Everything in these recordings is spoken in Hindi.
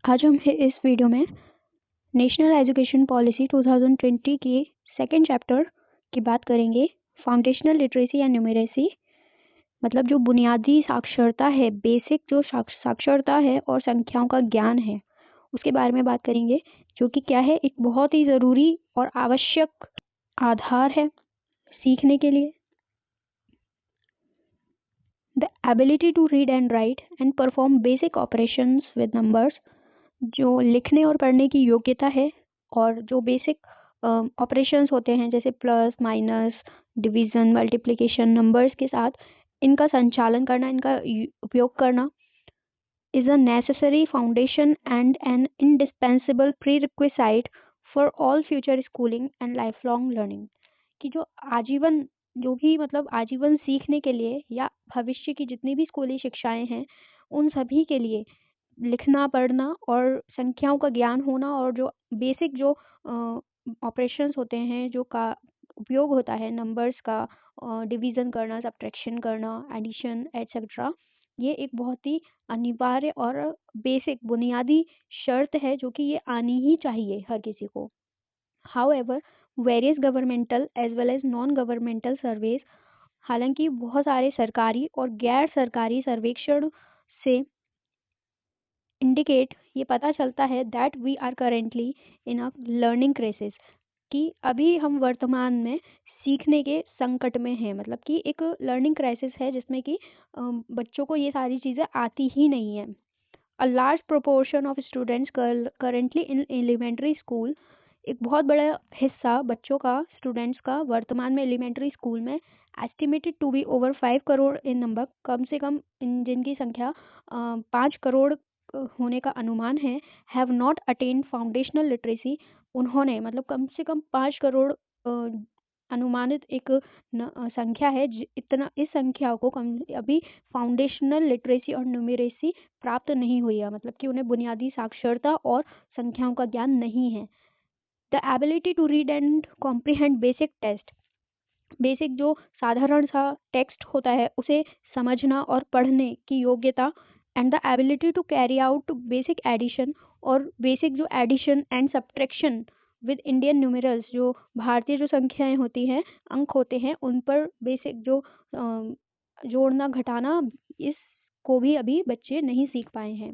आज हम इस वीडियो में नेशनल एजुकेशन पॉलिसी 2020 की सेकेंड चैप्टर की बात करेंगे। फाउंडेशनल लिटरेसी एंड न्यूमेरेसी, मतलब जो बुनियादी साक्षरता है, बेसिक जो साक्षरता है और संख्याओं का ज्ञान है, उसके बारे में बात करेंगे, जो कि क्या है, एक बहुत ही ज़रूरी और आवश्यक आधार है सीखने के लिए। The ability to read and write and perform basic operations with numbers, जो लिखने और पढ़ने की योग्यता है और जो बेसिक ऑपरेशंस होते हैं जैसे plus minus division multiplication numbers के साथ इनका संचालन करना, इनका उपयोग करना, is a necessary foundation and an indispensable prerequisite for all future schooling and lifelong learning। कि जो आजीवन, जो भी मतलब आजीवन सीखने के लिए या भविष्य की जितनी भी स्कूली शिक्षाएं हैं, उन सभी के लिए लिखना पढ़ना और संख्याओं का ज्ञान होना और जो बेसिक जो ऑपरेशंस होते हैं, जो का उपयोग होता है नंबर्स का, डिवीज़न करना, सब्ट्रैक्शन करना, एडिशन एटसेट्रा, ये एक बहुत ही अनिवार्य और बेसिक बुनियादी शर्त है जो कि ये आनी ही चाहिए हर किसी को। However various governmental as well as non governmental surveys, हालांकि बहुत सारे सरकारी और गैर सरकारी सर्वेक्षण से इंडिकेट, ये पता चलता है that we are currently in a learning crisis, कि अभी हम वर्तमान में सीखने के संकट में हैं। मतलब कि एक लर्निंग क्राइसिस है जिसमें कि बच्चों को ये सारी चीज़ें आती ही नहीं है। A large proportion of students currently in elementary school, एक बहुत बड़ा हिस्सा बच्चों का, स्टूडेंट्स का वर्तमान में एलिमेंट्री स्कूल में estimated to be over 5 crore in number, कम से कम इन जिनकी संख्या 5 करोड़ होने का अनुमान है, have not attain foundational literacy, उन्होंने मतलब कम से कम 5 करोड़ अनुमानित एक संख्या है, इतना इस संख्या को कम अभी फाउंडेशनल लिटरेसी और न्यूमेरेसी प्राप्त नहीं हुई है, मतलब कि उन्हें बुनियादी साक्षरता और संख्याओं का ज्ञान नहीं है। The ability to read and comprehend basic test, basic जो साधारण सा टेक्स्ट होता है उसे समझना और पढ़ने की योग्यता, and the ability to carry out basic addition, और बेसिक जो addition and subtraction with Indian numerals, जो भारतीय जो संख्याएं होती हैं, अंक होते हैं, उन पर बेसिक जो जोड़ना घटाना, इसको भी अभी बच्चे नहीं सीख पाए हैं,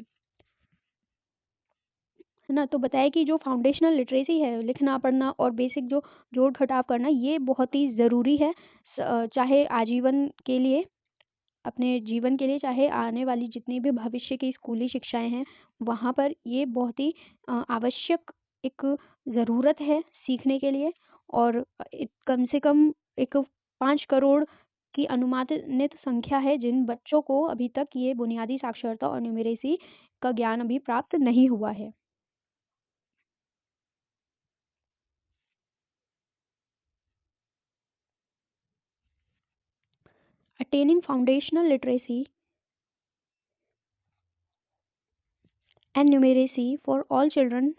है ना। तो बताया कि जो फाउंडेशनल लिटरेसी है, लिखना पढ़ना और बेसिक जो जोड़ घटाव करना, ये बहुत ही ज़रूरी है, चाहे आजीवन के लिए, अपने जीवन के लिए, चाहे आने वाली जितनी भी भविष्य की स्कूली शिक्षाएं हैं, वहाँ पर ये बहुत ही आवश्यक एक ज़रूरत है सीखने के लिए। और कम से कम एक 5 करोड़ की अनुमानित संख्या है जिन बच्चों को अभी तक ये बुनियादी साक्षरता और न्यूमेरेसी का ज्ञान अभी प्राप्त नहीं हुआ है। Attaining foundational literacy and numeracy for all children,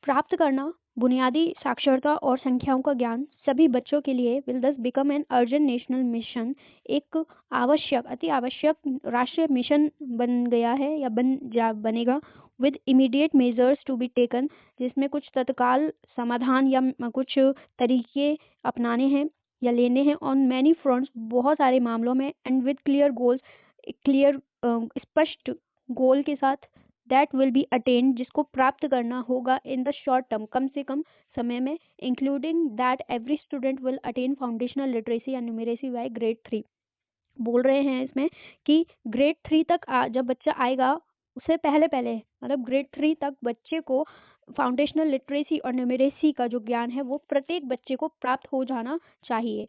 प्राप्त करना बुनियादी साक्षरता और संख्याओं का ज्ञान सभी बच्चों के लिए विल दस become an urgent national mission, एक आवश्यक, अति आवश्यक राष्ट्रीय मिशन बन गया है या बनेगा, with immediate measures to be taken, जिसमें कुछ तत्काल समाधान या कुछ तरीके अपनाने हैं या लेने हैं, ऑन मैनी फ्रंट्स, बहुत सारे मामलों में, and with clear goals, clear स्पष्ट गोल के साथ, दैट विल बी अटेन, जिसको प्राप्त करना होगा इन द शॉर्ट टर्म, कम से कम समय में, including that every student will attain foundational literacy and numeracy by grade 3। बोल रहे हैं इसमें कि ग्रेड 3 तक जब बच्चा आएगा, उससे पहले पहले, मतलब ग्रेड 3 तक बच्चे को फाउंडेशनल लिटरेसी और न्यूमेरेसी का जो ज्ञान है वो प्रत्येक बच्चे को प्राप्त हो जाना चाहिए।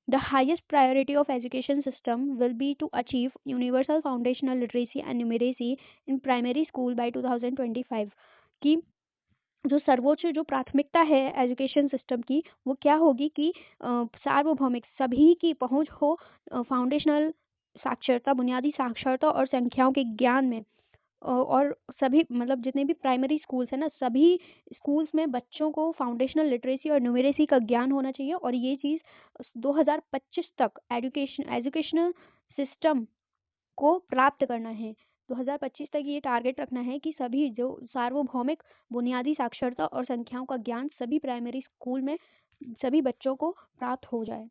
The highest priority of education system will be to achieve universal foundational literacy and numeracy in primary school by 2025। कि जो सर्वोच्च जो प्राथमिकता है एजुकेशन सिस्टम की, वो क्या होगी कि सार्वभौमिक सभी की पहुंच हो फाउंडेशनल साक्षरता, बुनियादी साक्षरता और संख्याओं के ज्ञान में, और सभी मतलब जितने भी प्राइमरी स्कूल्स हैं ना, सभी स्कूल्स में बच्चों को फाउंडेशनल लिटरेसी और न्यूमेरेसी का ज्ञान होना चाहिए, और ये चीज़ 2025 तक एजुकेशनल सिस्टम को प्राप्त करना है। 2025 तक ये टारगेट रखना है कि सभी जो सार्वभौमिक बुनियादी साक्षरता और संख्याओं का ज्ञान सभी प्राइमरी स्कूल में सभी बच्चों को प्राप्त हो जाए।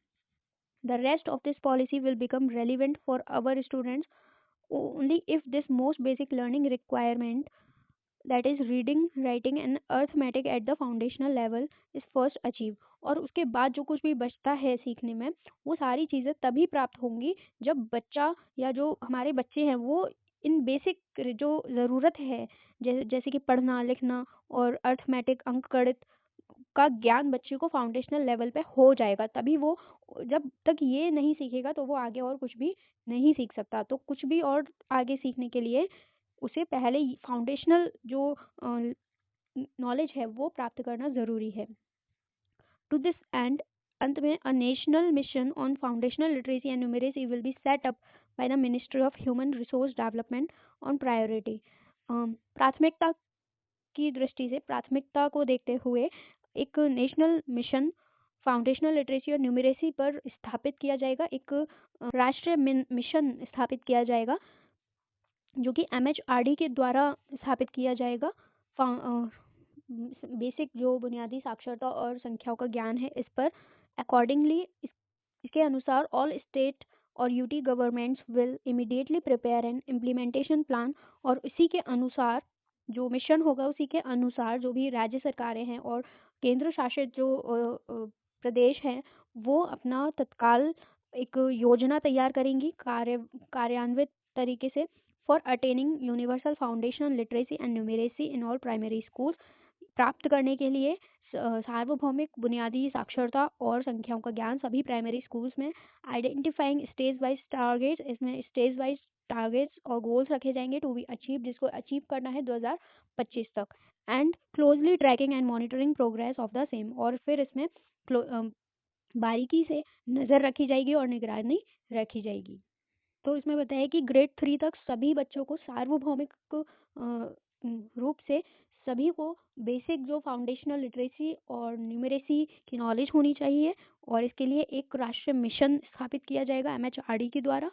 The rest of this policy will become relevant for our students only if this most basic learning requirement, that is reading, writing and arithmetic at the foundational level, is first achieved। और उसके बाद जो कुछ भी बचता है सीखने में, वो सारी चीज़ें तभी प्राप्त होंगी जब बच्चा या जो हमारे बच्चे हैं वो इन बेसिक जो ज़रूरत है, जैसे कि पढ़ना लिखना और अर्थमेटिक अंकगणित का ज्ञान बच्चे को फाउंडेशनल लेवल पे हो जाएगा। तभी वो, जब तक ये नहीं सीखेगा तो वो आगे और कुछ भी नहीं सीख सकता। तो कुछ भी और आगे सीखने के लिए उसे पहले फाउंडेशनल जो नॉलेज है वो प्राप्त करना ज़रूरी है। टू दिस एंड, अंत में, a national mission on foundational literacy and numeracy will be set up by the ministry of human resource development on priority. प्राथमिकता की दृष्टि से, प्राथमिकता को देखते हुए एक नेशनल मिशन फाउंडेशनल लिटरेसी और न्यूमरेसी पर स्थापित किया जाएगा। एक राष्ट्रीय मिशन स्थापित किया जाएगा जो कि MHRD के द्वारा स्थापित किया जाएगा। बेसिक जो बुनियादी साक्षरता और संख्याओं का ज्ञान है इस पर अकॉर्डिंगली, इसके अनुसार ऑल स्टेट और UT governments will immediately prepare an implementation plan. और इसी के अनुसार जो मिशन होगा उसी के अनुसार जो भी राज्य सरकारें हैं और केंद्र शासित जो प्रदेश हैं वो अपना तत्काल एक योजना तैयार करेंगी कार्यान्वित तरीके से for attaining universal foundational literacy and numeracy in all primary school, प्राप्त करने के लिए सार्वभौमिक बुनियादी साक्षरता और संख्याओं का ज्ञान सभी प्राइमरी स्कूल्स में। आइडेंटिफाइंग स्टेज वाइज टारगेट्स, इसमें स्टेज वाइज टारगेट्स और गोल्स रखे जाएंगे टू बी अचीव, जिसको अचीव करना है 2025 तक। And closely tracking and monitoring progress of the same, और फिर इसमें बारीकी से नज़र रखी जाएगी और निगरानी रखी जाएगी। तो इसमें बताया कि ग्रेड 3 तक सभी बच्चों को सार्वभौमिक रूप से सभी को बेसिक जो फाउंडेशनल लिटरेसी और न्यूमरेसी की नॉलेज होनी चाहिए, और इसके लिए एक राष्ट्रीय मिशन स्थापित किया जाएगा MHRD के द्वारा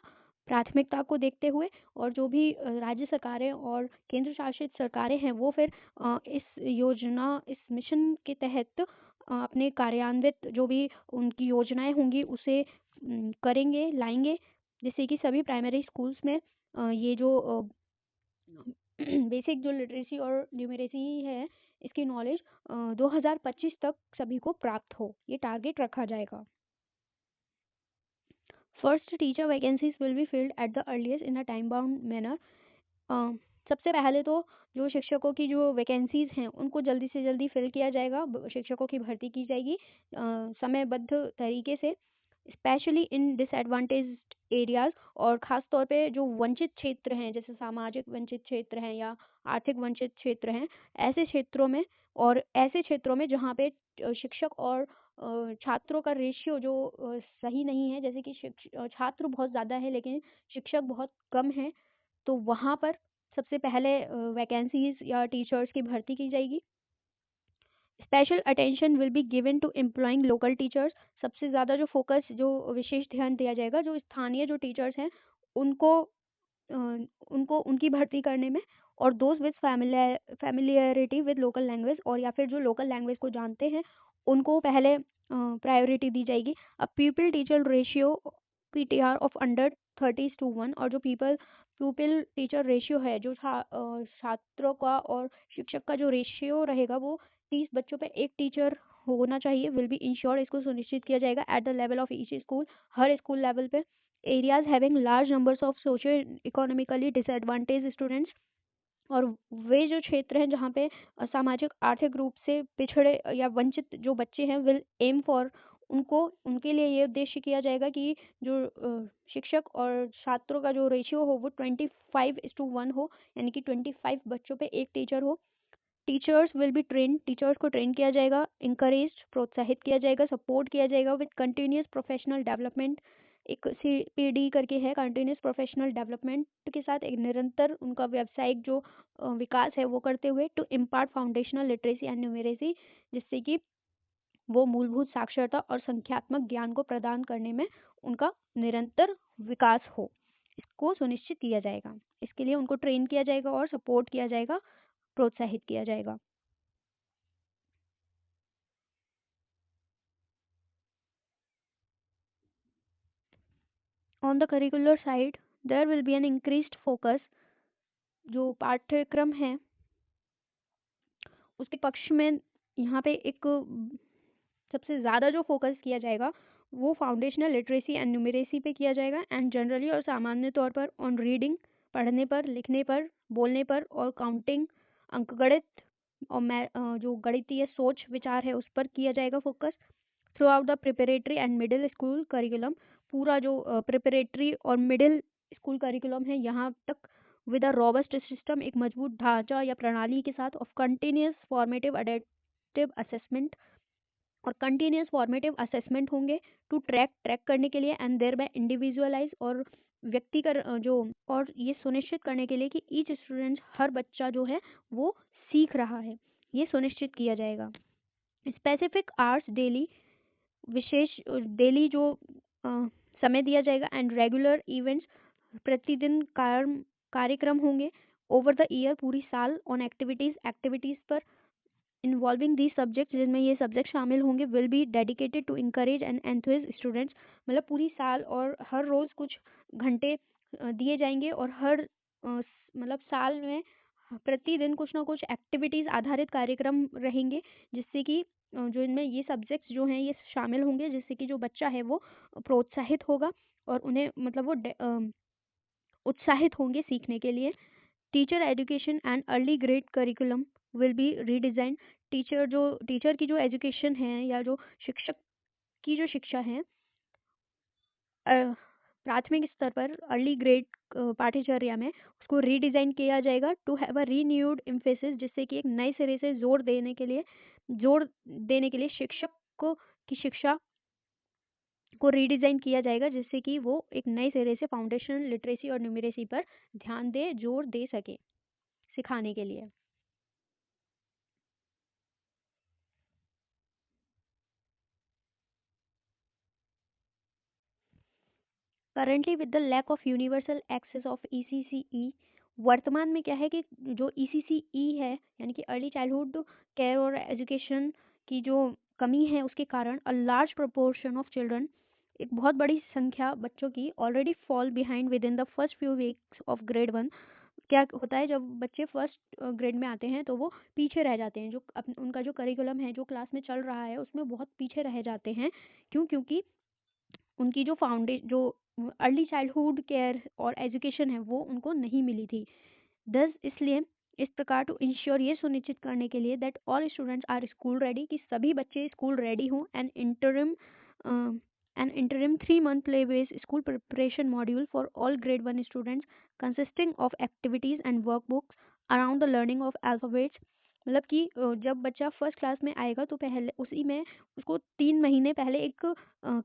प्राथमिकता को देखते हुए। और जो भी राज्य सरकारें और केंद्र शासित सरकारें हैं वो फिर इस योजना, इस मिशन के तहत अपने कार्यान्वित जो भी उनकी योजनाएं होंगी उसे करेंगे, लाएंगे, जिससे कि सभी प्राइमरी स्कूल्स में ये जो बेसिक जो लिटरेसी और न्यूमरेसी है इसकी नॉलेज 2025 तक सभी को प्राप्त हो, ये टारगेट रखा जाएगा। First, teacher vacancies will be filled at the earliest in a time bound manner. सबसे पहले तो जो शिक्षकों की जो वैकेंसीज हैं उनको जल्दी से जल्दी फिल किया जाएगा, शिक्षकों की भर्ती की जाएगी समयबद्ध तरीके से, स्पेशली इन डिसएडवांटेज्ड एरियाज, और ख़ास तौर पे जो वंचित क्षेत्र हैं, जैसे सामाजिक वंचित क्षेत्र हैं या आर्थिक वंचित क्षेत्र हैं, ऐसे क्षेत्रों में, और ऐसे क्षेत्रों में जहाँ पे शिक्षक और छात्रों का रेशियो जो सही नहीं है, जैसे कि छात्र बहुत ज़्यादा है लेकिन शिक्षक बहुत कम है, तो वहाँ पर सबसे पहले वैकेंसीज या टीचर्स की भर्ती की जाएगी। Special attention will be given to employing local teachers, सबसे ज़्यादा जो फोकस, जो विशेष ध्यान दिया जाएगा जो स्थानीय जो टीचर्स हैं उनको उनकी भर्ती करने में, और those with familiarity with local language, और या फिर जो लोकल लैंग्वेज को जानते हैं उनको पहले प्रायोरिटी दी जाएगी। A people teacher ratio PTR of under 30:1, और जो प्यूपिल टीचर रेशियो है, जो छात्रों का और शिक्षक का जो रेशियो रहेगा वो 30 बच्चों पे एक टीचर होना चाहिए, विल बी इंश्योर, इसको सुनिश्चित किया जाएगा at the level of each school, हर स्कूल लेवल पे। Areas having large numbers of socio economically disadvantage students, और वे जो क्षेत्र हैं जहाँ पे सामाजिक आर्थिक रूप से पिछड़े या वंचित जो बच्चे हैं, विल एम फॉर, उनके लिए ये उद्देश्य किया जाएगा कि जो शिक्षक और छात्रों का जो रेशियो हो वो 25:1 हो, यानी कि 25 बच्चों पे एक टीचर हो। Teachers will be train, teachers को ट्रेन किया जाएगा, इंकरेज, प्रोत्साहित किया जाएगा, सपोर्ट किया जाएगा विद कंटिन्यूस प्रोफेशनल डेवलपमेंट, एक CPD करके है, कंटिन्यूस प्रोफेशनल डेवलपमेंट के साथ एक निरंतर उनका व्यावसायिक जो विकास है वो करते हुए, to impart foundational literacy and numeracy, जिससे कि वो मूलभूत साक्षरता और संख्यात्मक ज्ञान को प्रदान करने में उनका निरंतर विकास हो। इसको सुनिश्चित किया जाएगा। इसके लिए उनको ट्रेन किया जाएगा और सपोर्ट किया जाएगा, प्रोत्साहित किया जाएगा। On the curricular side there will be an increased focus. जो पाठ्यक्रम है उसके पक्ष में यहाँ पे एक सबसे ज़्यादा जो फोकस किया जाएगा वो फाउंडेशनल लिटरेसी एंड न्यूमरेसी पे किया जाएगा, एंड जनरली और सामान्य तौर पर ऑन रीडिंग, पढ़ने पर, लिखने पर, बोलने पर, और काउंटिंग, अंकगणित, और जो गणितीय सोच विचार है उस पर किया जाएगा focus. Through out the preparatory and middle school curriculum, पूरा जो प्रिपरेटरी और मिडिल स्कूल करिकुलम है यहाँ तक विद अ रोबस्ट सिस्टम, एक मजबूत ढांचा या प्रणाली के साथ, of continuous formative adaptive assessment, और कंटिन्यूस फॉर्मेटिव असेसमेंट होंगे टू ट्रैक करने के लिए, एंड देयर बाय इंडिविजुअलाइज, और व्यक्तिगत जो, और ये सुनिश्चित करने के लिए कि ईच स्टूडेंट, हर बच्चा जो है वो सीख रहा है, ये सुनिश्चित किया जाएगा। स्पेसिफिक आवर्स डेली, विशेष डेली जो समय दिया जाएगा, एंड रेगुलर इवेंट्स, प्रतिदिन कार्यक्रम होंगे ओवर द ईयर, पूरी साल, ऑन एक्टिविटीज पर इन्वॉल्विंग दी सब्जेक्ट, जिनमें ये सब्जेक्ट शामिल होंगे, will be dedicated to encourage and enthuse students. मतलब पूरी साल और हर रोज़ कुछ घंटे दिए जाएंगे, और हर मतलब साल में प्रतिदिन कुछ ना कुछ एक्टिविटीज़ आधारित कार्यक्रम रहेंगे, जिससे कि जो इनमें ये सब्जेक्ट्स जो हैं ये शामिल होंगे, जिससे कि जो बच्चा है वो प्रोत्साहित होगा और उन्हें मतलब वो उत्साहित होंगे सीखने के लिए। Teacher education and early grade curriculum will be redesign. Teacher की जो एजुकेशन है या जो शिक्षक की जो शिक्षा है प्राथमिक स्तर पर अर्ली ग्रेड पाठ्यचर्या में, उसको रीडिज़ाइन किया जाएगा to have a renewed emphasis, जिससे कि एक नए सिरे से जोर देने के लिए शिक्षक को की शिक्षा को रीडिज़ाइन किया जाएगा, जिससे कि वो एक नए सिरे से फाउंडेशनल लिटरेसी और न्यूमरेसी पर ध्यान दे, जोर दे सके सिखाने के लिए। Currently with the lack of universal access of ECCE, वर्तमान में क्या है कि जो ईसीसीई है यानी कि अर्ली चाइल्डहुड केयर और एजुकेशन की जो कमी है उसके कारण अ लार्ज प्रोपोर्शन ऑफ चिल्ड्रन, एक बहुत बड़ी संख्या बच्चों की already fall behind with in the first few weeks of grade 1। क्या होता है जब बच्चे फर्स्ट ग्रेड में आते हैं तो वो पीछे रह जाते हैं, जो उनका जो करिकुलम है जो क्लास में चल रहा है उसमें बहुत पीछे रह जाते हैं। क्योंकि उनकी जो अर्ली चाइल्डहुड केयर और एजुकेशन है वो उनको नहीं मिली थी। दस इसलिए इस प्रकार टू इंश्योर, ये सुनिश्चित करने के लिए that all students are school ready, कि सभी बच्चे स्कूल रेडी हों, an interim 3 month play based school preparation module for all grade 1 students consisting of activities and workbooks around the learning of alphabets. मतलब कि जब बच्चा फर्स्ट क्लास में आएगा तो पहले उसी में उसको 3 महीने पहले एक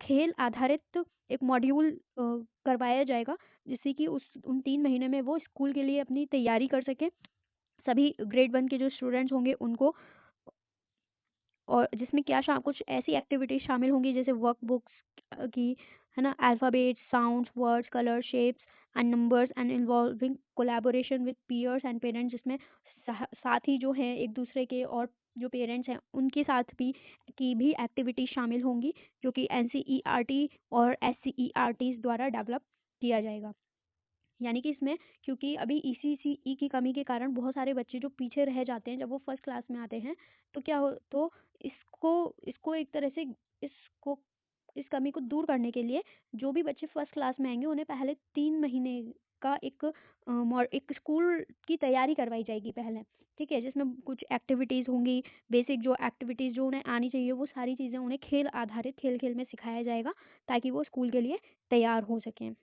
खेल आधारित एक मॉड्यूल करवाया जाएगा, जिससे कि उन 3 महीने में वो स्कूल के लिए अपनी तैयारी कर सके, सभी grade 1 के जो स्टूडेंट्स होंगे उनको। और जिसमें कुछ ऐसी एक्टिविटीज शामिल होंगी जैसे वर्कबुक्स की, है ना, alphabets, sounds, words, colour, shapes and numbers, and involving collaboration with peers and parents, जिसमें साथी जो हैं एक दूसरे के, और जो पेरेंट्स हैं उनके साथ भी एक्टिविटीज शामिल होंगी, जो कि एनसीईआरटी और एससीईआरटी द्वारा डेवलप किया जाएगा। यानी कि इसमें, क्योंकि अभी ईसीसीई की कमी के कारण बहुत सारे बच्चे जो पीछे रह जाते हैं जब वो फर्स्ट क्लास में आते हैं, तो क्या हो, तो इसको इसको एक तरह से इसको इस कमी को दूर करने के लिए जो भी बच्चे फर्स्ट क्लास में आएंगे उन्हें पहले 3 महीने का एक स्कूल की तैयारी करवाई जाएगी पहले, ठीक है, जिसमें कुछ एक्टिविटीज़ होंगी, बेसिक जो एक्टिविटीज़ जो उन्हें आनी चाहिए वो सारी चीज़ें उन्हें खेल आधारित खेल खेल में सिखाया जाएगा, ताकि वो स्कूल के लिए तैयार हो सकें।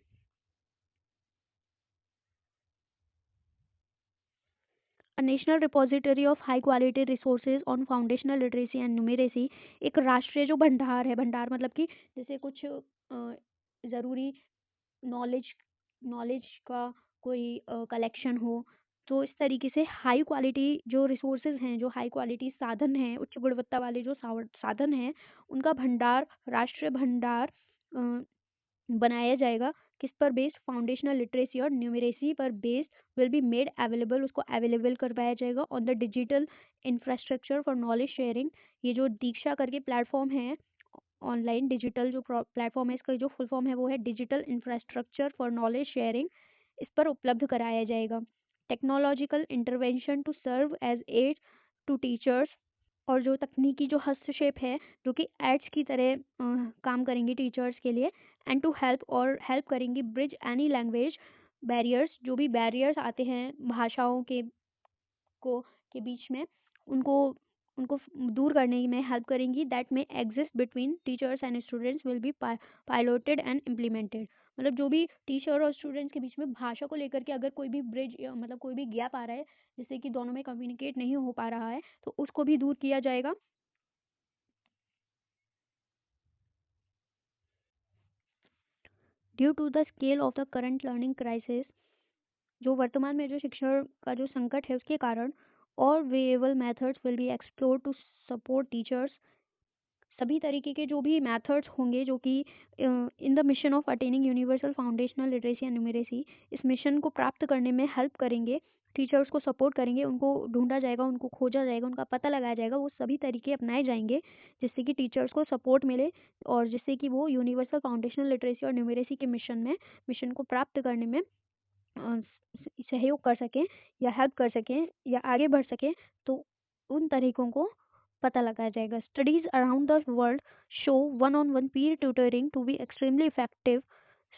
A national repository of high quality resources on foundational literacy and numeracy, एक राष्ट्रीय जो भंडार है, भंडार मतलब कि जैसे कुछ ज़रूरी नॉलेज नॉलेज का कोई कलेक्शन हो, तो इस तरीके से हाई क्वालिटी जो रिसोर्सेज हैं, जो हाई क्वालिटी साधन हैं, उच्च गुणवत्ता वाले जो साधन हैं, उनका भंडार, राष्ट्रीय भंडार बनाया जाएगा, किस पर बेस्ड, फाउंडेशनल लिटरेसी और न्यूमरेसी पर based will be made available, उसको अवेलेबल करवाया जाएगा on the digital infrastructure for knowledge sharing. ये जो दीक्षा करके प्लेटफॉर्म है, ऑनलाइन डिजिटल जो प्लेटफॉर्म है, इसका जो फुल फॉर्म है वो है digital infrastructure for knowledge sharing, इस पर उपलब्ध कराया जाएगा। Technological intervention to serve as aid to teachers, और जो तकनीकी जो हस्तक्षेप है जो कि एड्स की तरह काम करेंगी टीचर्स के लिए, एंड टू हेल्प, और हेल्प करेंगी ब्रिज एनी लैंग्वेज बैरियर्स, जो भी बैरियर्स आते हैं भाषाओं को के बीच में, उनको उनको दूर करने में हेल्प करेंगी, that may exist between teachers and students will be piloted and implemented. मतलब जो भी टीचर और स्टूडेंट्स के बीच में भाषा को लेकर के अगर कोई भी ब्रिज, मतलब कोई भी गैप आ रहा है जिससे कि दोनों में कम्युनिकेट नहीं हो पा रहा है, तो उसको भी दूर किया जाएगा। Due to the scale of the current learning crisis, जो वर्तमान में जो शिक्षण का जो संकट है उसके कारण, और variable methods will be explore to support teachers, सभी तरीके के जो भी मेथड्स होंगे जो कि in the mission of attaining universal foundational literacy and numeracy, इस मिशन को प्राप्त करने में हेल्प करेंगे, टीचर्स को सपोर्ट करेंगे, उनको ढूंढा जाएगा, उनको खोजा जाएगा, उनका पता लगाया जाएगा, वो सभी तरीके अपनाए जाएंगे जिससे कि टीचर्स को सपोर्ट मिले और जिससे कि वो यूनिवर्सल फाउंडेशनल लिटरेसी और न्यूमरेसी के मिशन को प्राप्त करने में सहयोग कर सकें या हेल्प कर सकें या आगे बढ़ सकें। तो उन तरीकों को पता लगाया जाएगा। Studies around the world show one on one peer tutoring to be extremely effective.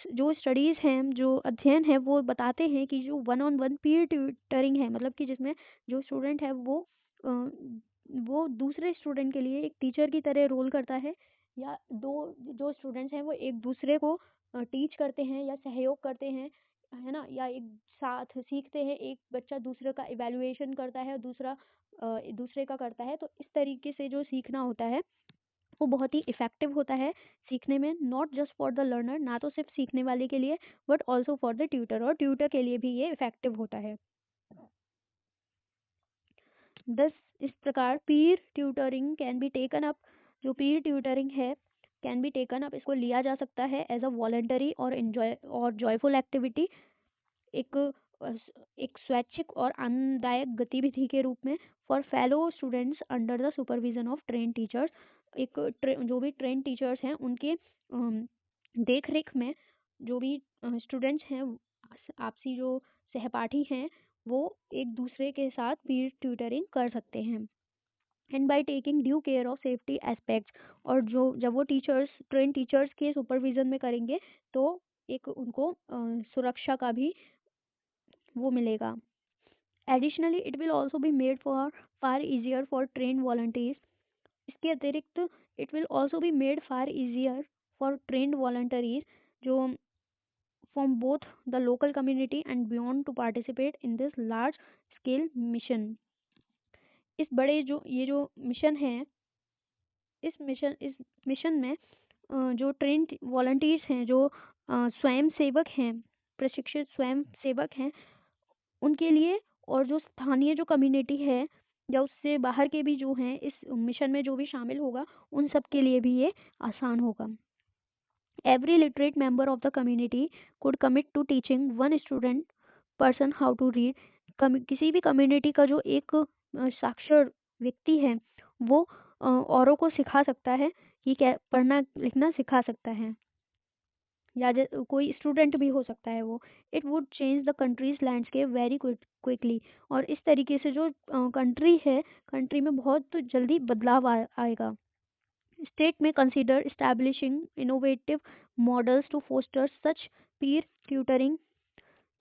जो स्टडीज हैं, जो अध्ययन है, वो बताते हैं कि जो one on one peer tutoring है, मतलब कि जिसमें जो स्टूडेंट है वो दूसरे स्टूडेंट के लिए एक टीचर की तरह रोल करता है, या दो जो स्टूडेंट्स हैं वो एक दूसरे को टीच करते हैं या सहयोग करते हैं, है ना, या एक साथ सीखते हैं, एक बच्चा दूसरे का इवैल्यूएशन करता है, दूसरा दूसरे का करता है, तो इस तरीके से जो सीखना होता है वो बहुत ही इफेक्टिव होता है सीखने में, not just for the learner, ना तो सिर्फ सीखने वाले के लिए but also for the tutor, और ट्यूटर के लिए भी ये इफेक्टिव होता है। दस इस प्रकार पीर tutoring can be taken up, जो पीर ट्यूटरिंग है कैन बी टेकन अप, इसको लिया जा सकता है एज अ वॉलंटरी और एंजॉय और जॉयफुल एक्टिविटी, एक एक स्वैच्छिक और आनंददायक गतिविधि के रूप में, for fellow students under the supervision of train teachers, एक जो भी ट्रेन टीचर्स हैं उनके देख रेख में जो भी स्टूडेंट्स हैं, आपसी जो सहपाठी हैं, वो एक दूसरे के साथ पीर ट्यूटरिंग कर सकते हैं। And by taking due care of safety aspects, और जो जब वो टीचर्स ट्रेन टीचर्स के सुपरविजन में करेंगे तो एक उनको सुरक्षा का भी वो मिलेगा। Additionally it will also be made for far easier for train volunteers, इसके अतिरिक्त it will also be made far easier for train volunteers जो from both the local community and beyond to participate in this large scale mission. इस बड़े जो ये जो मिशन है, इस मिशन में जो ट्रेन वॉलंटियर्स हैं, जो स्वयं सेवक हैं, प्रशिक्षित स्वयं सेवक हैं, उनके लिए, और जो स्थानीय जो कम्युनिटी है या उससे बाहर के भी जो हैं इस मिशन में जो भी शामिल होगा, उन सब के लिए भी ये आसान होगा। Every literate member of the community could commit to teaching one student person how to read, किसी भी कम्युनिटी का जो एक साक्षर व्यक्ति है वो औरों को सिखा सकता है कि क्या पढ़ना लिखना सिखा सकता है, या कोई स्टूडेंट भी हो सकता है वो। It would change the countries landscape very quickly, और इस तरीके से जो कंट्री है, कंट्री में बहुत जल्दी बदलाव आएगा। स्टेट में consider establishing innovative models to foster such peer tutoring,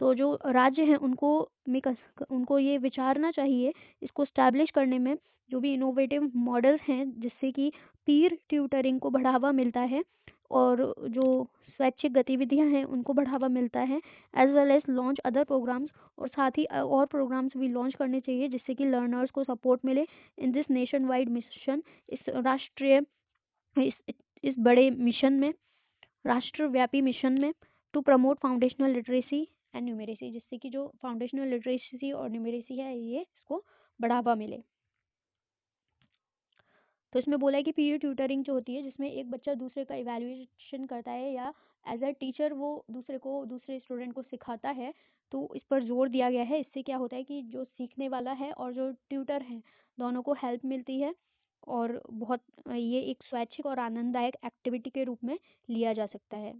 तो जो राज्य हैं उनको ये विचारना चाहिए इसको स्टैब्लिश करने में, जो भी इनोवेटिव मॉडल्स हैं जिससे कि पीर ट्यूटरिंग को बढ़ावा मिलता है और जो स्वैच्छिक गतिविधियां हैं उनको बढ़ावा मिलता है, as well as launch other programmes, और साथ ही और प्रोग्राम्स भी लॉन्च करने चाहिए जिससे कि लर्नर्स को सपोर्ट मिले in this nation wide mission, इस राष्ट्रीय इस, इस बड़े मिशन में, राष्ट्रव्यापी मिशन में, to promote foundational literacy and numeracy, जिससे कि जो फाउंडेशनल लिटरेसी और न्यूमेरेसी है ये इसको बढ़ावा मिले। तो इसमें बोला है कि पीयर ट्यूटरिंग जो होती है जिसमें एक बच्चा दूसरे का इवैल्यूएशन करता है या एज अ टीचर वो दूसरे स्टूडेंट को सिखाता है, तो इस पर जोर दिया गया है। इससे क्या होता है कि जो सीखने वाला है और जो ट्यूटर है दोनों को हेल्प मिलती है और बहुत ये एक स्वैच्छिक और आनंददायक एक्टिविटी के रूप में लिया जा सकता है।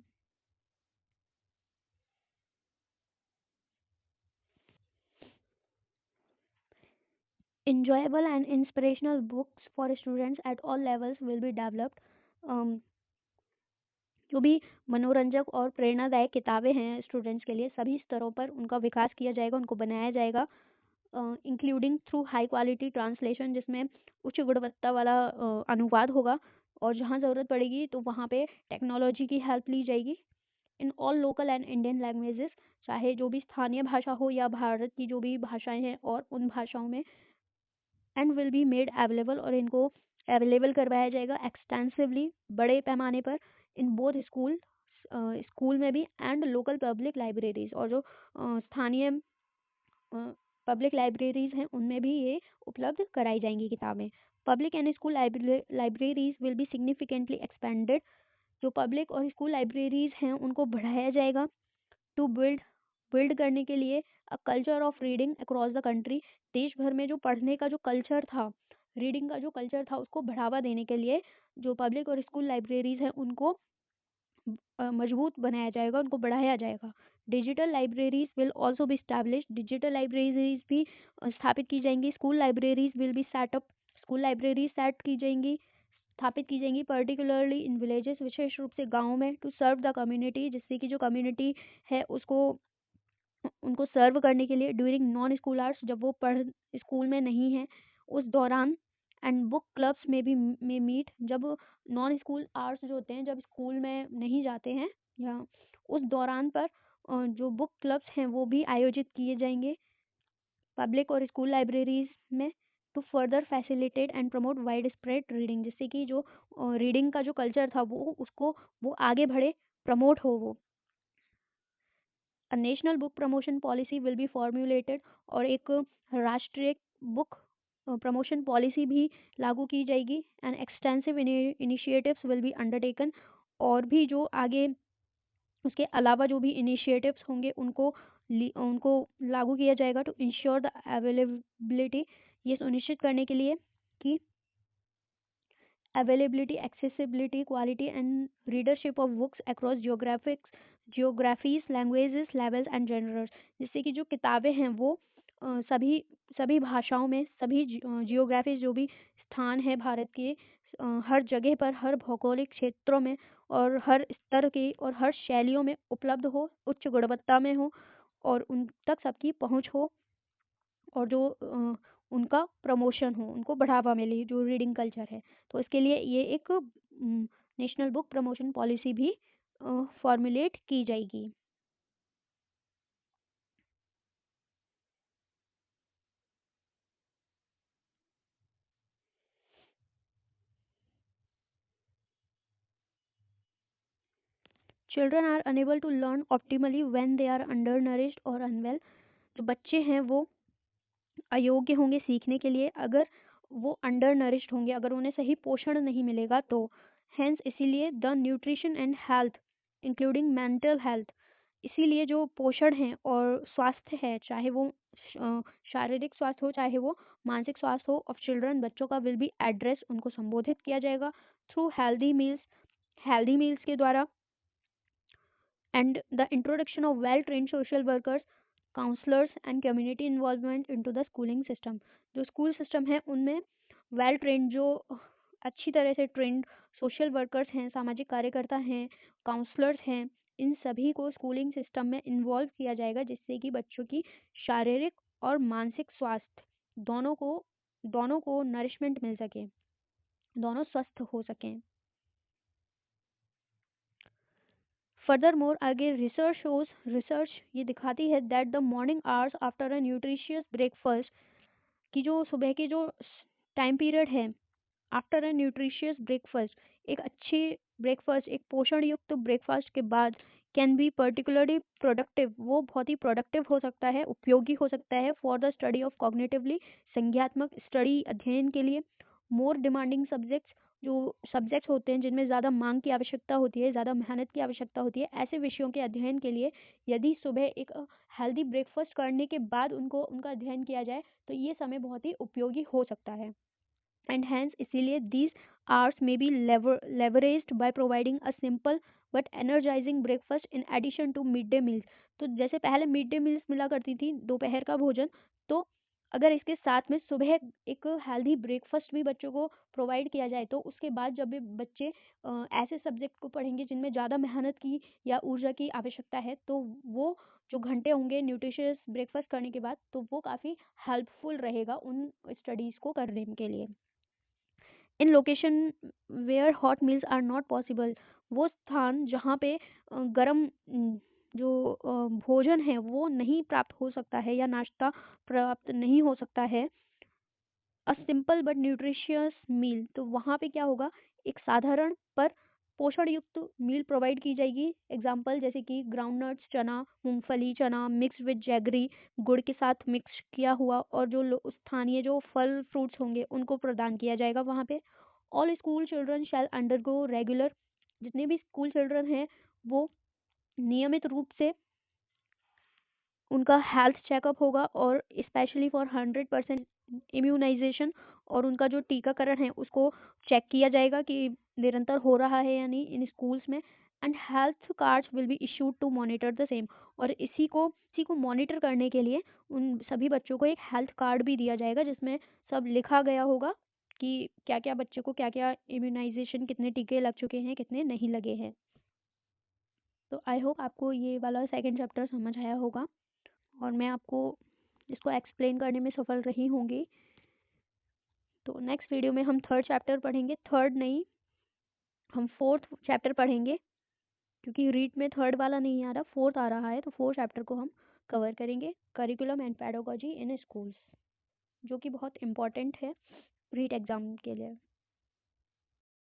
Enjoyable and inspirational books for students at all levels will be developed. जो भी मनोरंजक और प्रेरणादायक किताबें हैं स्टूडेंट्स के लिए सभी स्तरों पर उनका विकास किया जाएगा, उनको बनाया जाएगा, including through high quality translation जिसमें उच्च गुणवत्ता वाला अनुवाद होगा, और जहाँ ज़रूरत पड़ेगी तो वहाँ पे टेक्नोलॉजी की हेल्प ली जाएगी। In all local and Indian languages, चाहे जो भी स्थानीय भाषा हो या भारत की जो भी भाषाएं हैं और उन भाषाओं में, and will be made available, और इनको अवेलेबल करवाया जाएगा एक्सटेंसिवली बड़े पैमाने पर इन बोथ स्कूल में भी एंड लोकल पब्लिक लाइब्रेरीज, और जो स्थानीय पब्लिक लाइब्रेरीज हैं उनमें भी ये उपलब्ध कराई जाएंगी किताबें। Public and school libraries will be significantly expanded. जो पब्लिक और स्कूल लाइब्रेरीज हैं उनको बढ़ाया जाएगा टू बिल्ड करने के लिए a culture of reading across the country. देश भर में जो पढ़ने का जो कल्चर था, रीडिंग का जो कल्चर था, उसको बढ़ावा देने के लिए जो पब्लिक और स्कूल लाइब्रेरीज हैं उनको मजबूत बनाया जाएगा, उनको बढ़ाया जाएगा। Digital libraries will also B establish, digital libraries भी स्थापित की जाएंगी। School libraries will be set up, school library set की जाएंगी, स्थापित की जाएंगी, पर्टिकुलरली इन विलेजेस, विशेष रूप से गाँव में, टू सर्व द कम्युनिटी, जिससे कि जो कम्युनिटी है उसको उनको सर्व करने के लिए ड्यूरिंग नॉन स्कूल आवर्स, जब वो पढ़ स्कूल में नहीं है उस दौरान, एंड बुक क्लब्स में भी में मीट, जब नॉन स्कूल आवर्स जो होते हैं जब स्कूल में नहीं जाते हैं या उस दौरान पर जो बुक क्लब्स हैं वो भी आयोजित किए जाएंगे पब्लिक और स्कूल लाइब्रेरीज में, to further facilitate and promote wide spread reading, जिससे कि जो रीडिंग का जो कल्चर था वो आगे बढ़े, प्रमोट हो वो। A national book promotion policy will be formulated, और एक राष्ट्रीय बुक प्रमोशन पॉलिसी भी लागू की जाएगी। And extensive initiatives will be undertaken, और भी जो आगे उसके अलावा जो भी इनिशिएटिव्स होंगे उनको लागू किया जाएगा टू इंश्योर द अवेलेबिलिटी, ये सुनिश्चित करने के लिए कि availability, accessibility, quality and readership of books across geographies, languages, levels and genres, जिससे कि जो किताबें हैं वो सभी सभी भाषाओं में, सभी जियोग्राफी जो भी स्थान है भारत के, हर जगह पर, हर भौगोलिक क्षेत्रों में और हर स्तर के और हर शैलियों में उपलब्ध हो, उच्च गुणवत्ता में हो और उन तक सबकी पहुंच हो, और जो उनका प्रमोशन हो, उनको बढ़ावा मिले जो रीडिंग कल्चर है। तो इसके लिए ये एक नेशनल बुक प्रमोशन पॉलिसी भी फॉर्मुलेट की जाएगी। Children are enable to learn optimally when they are undernourished और अनवेल। जो बच्चे हैं वो अयोग्य होंगे सीखने के लिए अगर वो अंडर नरिश्ड होंगे, अगर उन्हें सही पोषण नहीं मिलेगा तो। हेंस इसीलिए the nutrition and health including mental health, इसीलिए जो पोषण है और स्वास्थ्य है, चाहे वो शारीरिक स्वास्थ्य हो चाहे वो मानसिक स्वास्थ्य हो ऑफ चिल्ड्रन, बच्चों का विल बी एड्रेस, उनको संबोधित किया जाएगा थ्रू हेल्दी मील्स के द्वारा, and the introduction of well-trained social workers, counselors and community involvement into the schooling system। जो स्कूल सिस्टम है उनमें वेल ट्रेंड, जो अच्छी तरह से ट्रेंड सोशल वर्कर्स हैं, सामाजिक कार्यकर्ता हैं, काउंसलर्स हैं, इन सभी को स्कूलिंग सिस्टम में इन्वॉल्व किया जाएगा, जिससे कि बच्चों की शारीरिक और मानसिक स्वास्थ्य दोनों को नरिशमेंट मिल सके, दोनों स्वस्थ हो सकें। फर्दर मोर आगे रिसर्च ये दिखाती है that the morning hours after a nutritious breakfast, की जो सुबह के जो टाइम पीरियड है आफ्टर अ न्यूट्रिशियस ब्रेकफास्ट, एक अच्छी ब्रेकफास्ट, एक पोषण युक्त ब्रेकफास्ट के बाद, कैन बी पर्टिकुलरली प्रोडक्टिव, वो बहुत ही प्रोडक्टिव हो सकता है, उपयोगी हो सकता है for the study of cognitively, संज्ञात्मक स्टडी अध्ययन के लिए, मोर डिमांडिंग सब्जेक्ट्स, जो सब्जेक्ट्स होते हैं जिनमें ज़्यादा मांग की आवश्यकता होती है, ज़्यादा मेहनत की आवश्यकता होती है, ऐसे विषयों के अध्ययन के लिए यदि सुबह एक हेल्दी ब्रेकफास्ट करने के बाद उनका अध्ययन किया जाए तो ये समय बहुत ही उपयोगी हो सकता है। एंड हैंस इसीलिए these hours may be leveraged by providing a simple but energising breakfast in addition to mid day meals. तो जैसे पहले मिड डे मील्स मिला करती थी, दोपहर का भोजन, तो अगर इसके साथ में सुबह एक हेल्दी ब्रेकफास्ट भी बच्चों को प्रोवाइड किया जाए तो उसके बाद जब भी बच्चे ऐसे सब्जेक्ट को पढ़ेंगे जिनमें ज़्यादा मेहनत की या ऊर्जा की आवश्यकता है, तो वो जो घंटे होंगे न्यूट्रिशियस ब्रेकफास्ट करने के बाद, तो वो काफ़ी हेल्पफुल रहेगा उन स्टडीज़ को करने के लिए। In location where hot meals are not possible, वो स्थान जहाँ पे गर्म जो भोजन है वो नहीं प्राप्त हो सकता है या नाश्ता प्राप्त नहीं हो सकता है, अ सिंपल बट न्यूट्रिशियस मील, तो वहाँ पे क्या होगा, एक साधारण पर पोषण युक्त मील प्रोवाइड की जाएगी। एग्जाम्पल जैसे कि ग्राउंडनट्स, चना, मूंगफली, चना मिक्स विद जैगरी, गुड़ के साथ मिक्स किया हुआ, और जो स्थानीय जो फल फ्रूट्स होंगे उनको प्रदान किया जाएगा वहाँ पे। ऑल स्कूल चिल्ड्रन शैल अंडरगो रेगुलर, जितने भी स्कूल चिल्ड्रन हैं वो नियमित रूप से उनका हेल्थ चेकअप होगा, और स्पेशली फॉर 100% इम्यूनाइजेशन, और उनका जो टीकाकरण है उसको चेक किया जाएगा कि निरंतर हो रहा है या नहीं इन स्कूल्स में। And health cards will be issued to monitor the same, और इसी को मॉनिटर करने के लिए उन सभी बच्चों को एक हेल्थ कार्ड भी दिया जाएगा जिसमें सब लिखा गया होगा कि क्या क्या बच्चे को क्या क्या इम्यूनाइजेशन, कितने टीके लग चुके हैं, कितने नहीं लगे हैं। तो आई होप आपको ये वाला सेकेंड चैप्टर समझ आया होगा और मैं आपको इसको एक्सप्लेन करने में सफल रही होंगी। तो नेक्स्ट वीडियो में हम थर्ड चैप्टर पढ़ेंगे, थर्ड नहीं, हम फोर्थ चैप्टर पढ़ेंगे, क्योंकि रीड में थर्ड वाला नहीं आ रहा, फोर्थ आ रहा है, तो फोर्थ चैप्टर को हम कवर करेंगे, curriculum and pedagogy in schools, जो कि बहुत इंपॉर्टेंट है रीट एग्जाम के लिए।